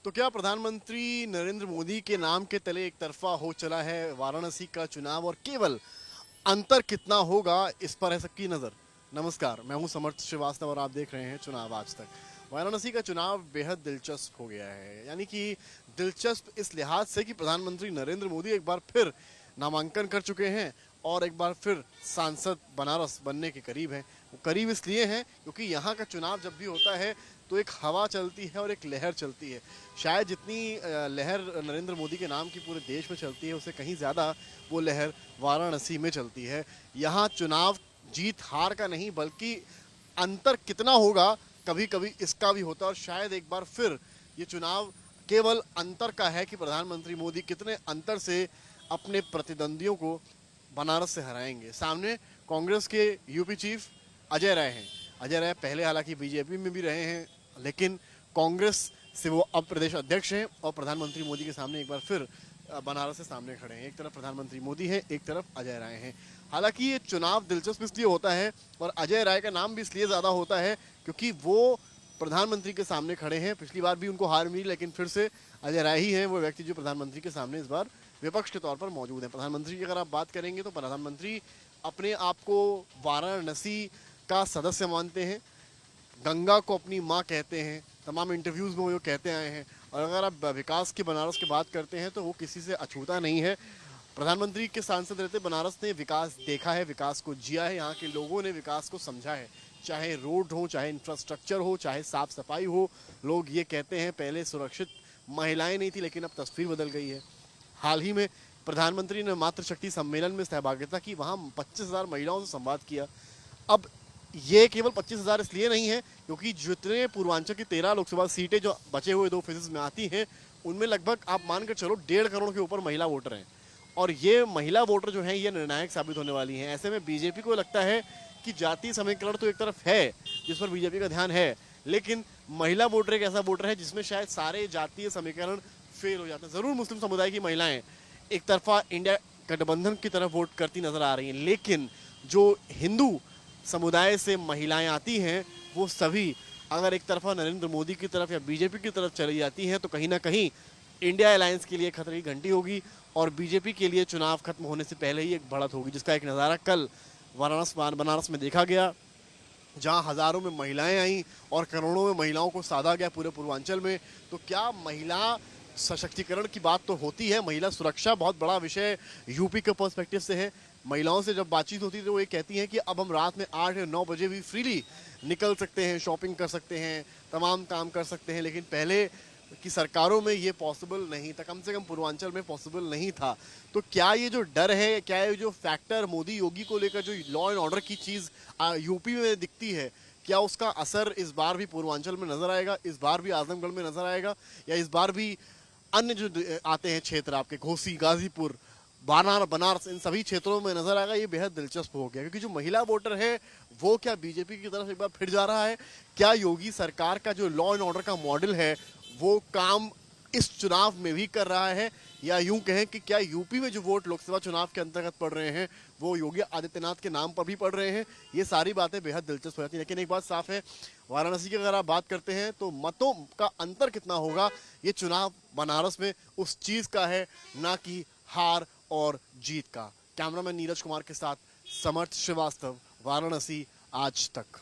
तो क्या प्रधानमंत्री नरेंद्र मोदी के नाम के तले एक तरफा हो चला है वाराणसी का चुनाव और केवल अंतर कितना होगा इस पर है सबकी नज़र। नमस्कार, मैं हूं समर्थ श्रीवास्तव और आप देख रहे हैं चुनाव आज तक। वाराणसी का चुनाव बेहद दिलचस्प हो गया है, यानी कि दिलचस्प इस लिहाज से कि प्रधानमंत्री नरेंद्र मोदी एक बार फिर नामांकन कर चुके हैं और एक बार फिर सांसद बनारस बनने के करीब हैं। वो करीब इसलिए हैं क्योंकि यहाँ का चुनाव जब भी होता है तो एक हवा चलती है और एक लहर चलती है। शायद जितनी लहर नरेंद्र मोदी के नाम की पूरे देश में चलती है उससे कहीं ज़्यादा वो लहर वाराणसी में चलती है। यहाँ चुनाव जीत हार का नहीं बल्कि अंतर कितना होगा कभी कभी इसका भी होता है, और शायद एक बार फिर ये चुनाव केवल अंतर का है कि प्रधानमंत्री मोदी कितने अंतर से अपने प्रतिद्वंदियों को बनारस से हराएंगे। सामने कांग्रेस के यूपी चीफ अजय राय हैं। अजय राय पहले हालांकि बीजेपी में भी रहे हैं, लेकिन कांग्रेस से वो अब प्रदेश अध्यक्ष हैं और प्रधानमंत्री मोदी के सामने एक बार फिर बनारस से सामने खड़े हैं। एक तरफ प्रधानमंत्री मोदी हैं, एक तरफ अजय राय हैं। हालांकि ये चुनाव दिलचस्प इसलिए होता है और अजय राय का नाम भी इसलिए ज़्यादा होता है क्योंकि वो प्रधानमंत्री के सामने खड़े हैं। पिछली बार भी उनको हार मिली, लेकिन फिर से अजय राय ही हैं वो व्यक्ति जो प्रधानमंत्री के सामने इस बार विपक्ष के तौर पर मौजूद हैं। प्रधानमंत्री की अगर आप बात करेंगे तो प्रधानमंत्री अपने आप को वाराणसी का सदस्य मानते हैं, गंगा को अपनी माँ कहते हैं, तमाम इंटरव्यूज़ में वो कहते आए हैं। और अगर आप विकास की बनारस की बात करते हैं तो वो किसी से अछूता नहीं है। प्रधानमंत्री के सांसद रहते बनारस ने विकास देखा है, विकास को जिया है, यहाँ के लोगों ने विकास को समझा है। चाहे रोड हो, चाहे इंफ्रास्ट्रक्चर हो, चाहे साफ सफाई हो। लोग ये कहते हैं पहले सुरक्षित महिलाएं नहीं थी, लेकिन अब तस्वीर बदल गई है। हाल ही में प्रधानमंत्री ने मातृशक्ति सम्मेलन में सहभागिता की, वहाँ 25,000 महिलाओं से संवाद किया। अब ये केवल 25,000 इसलिए नहीं है क्योंकि जितने पूर्वांचल की 13 लोकसभा सीटें जो बचे हुए 2 फेजेस में आती हैं उनमें लगभग आप मानकर चलो 1.5 करोड़ के ऊपर महिला वोटर हैं। और ये महिला वोटर जो हैं ये निर्णायक साबित होने वाली हैं। ऐसे में बीजेपी को लगता है कि जातीय समीकरण तो एक तरफ है जिस पर बीजेपी का ध्यान है, लेकिन महिला वोटर एक ऐसा वोटर है जिसमें शायद सारे जातीय समीकरण फेल हो जाते हैं। ज़रूर मुस्लिम समुदाय की महिलाएं एक तरफा इंडिया गठबंधन की तरफ वोट करती नजर आ रही हैं, लेकिन जो हिंदू समुदाय से महिलाएं आती हैं वो सभी अगर एक तरफा नरेंद्र मोदी की तरफ या बीजेपी की तरफ चली जाती हैं तो कहीं ना कहीं इंडिया अलायंस के लिए खतरे की घंटी होगी और बीजेपी के लिए चुनाव खत्म होने से पहले ही एक बढ़त होगी, जिसका एक नज़ारा कल बनारस में देखा गया, जहां हज़ारों में महिलाएं आईं और करोड़ों में महिलाओं को साधा गया पूरे पूर्वांचल में। तो क्या महिला सशक्तिकरण की बात तो होती है, महिला सुरक्षा बहुत बड़ा विषय यूपी के पर्सपेक्टिव से है। महिलाओं से जब बातचीत होती है तो वो ये कहती हैं कि अब हम रात में 8 या 9 बजे भी फ्रीली निकल सकते हैं, शॉपिंग कर सकते हैं, तमाम काम कर सकते हैं, लेकिन पहले की सरकारों में ये पॉसिबल नहीं था, कम से कम पूर्वांचल में पॉसिबल नहीं था। तो क्या ये जो डर है, क्या ये जो फैक्टर मोदी योगी को लेकर जो लॉ एंड ऑर्डर की चीज़ यूपी में दिखती है, क्या उसका असर इस बार भी पूर्वांचल में नजर आएगा, इस बार भी आजमगढ़ में नजर आएगा, या इस बार भी अन्य जो आते हैं क्षेत्र आपके घोसी, गाजीपुर, बनारस, इन सभी क्षेत्रों में नजर आएगा? ये बेहद दिलचस्प हो गया क्योंकि जो महिला वोटर है वो क्या बीजेपी की तरफ एक बार फिर जा रहा है? क्या योगी सरकार का जो लॉ एंड ऑर्डर का मॉडल है वो काम इस चुनाव में भी कर रहा है, या यूं कहें कि क्या यूपी में जो वोट लोकसभा चुनाव के अंतर्गत पड़ रहे हैं वो योगी आदित्यनाथ के नाम पर भी पड़ रहे हैं? ये सारी बातें बेहद दिलचस्प हो जाती हैं। लेकिन एक बात साफ है, वाराणसी की अगर आप बात करते हैं तो मतों का अंतर कितना होगा, ये चुनाव बनारस में उस चीज़ का है, ना कि हार और जीत का। कैमरामैन नीरज कुमार के साथ समर्थ श्रीवास्तव, वाराणसी आज तक।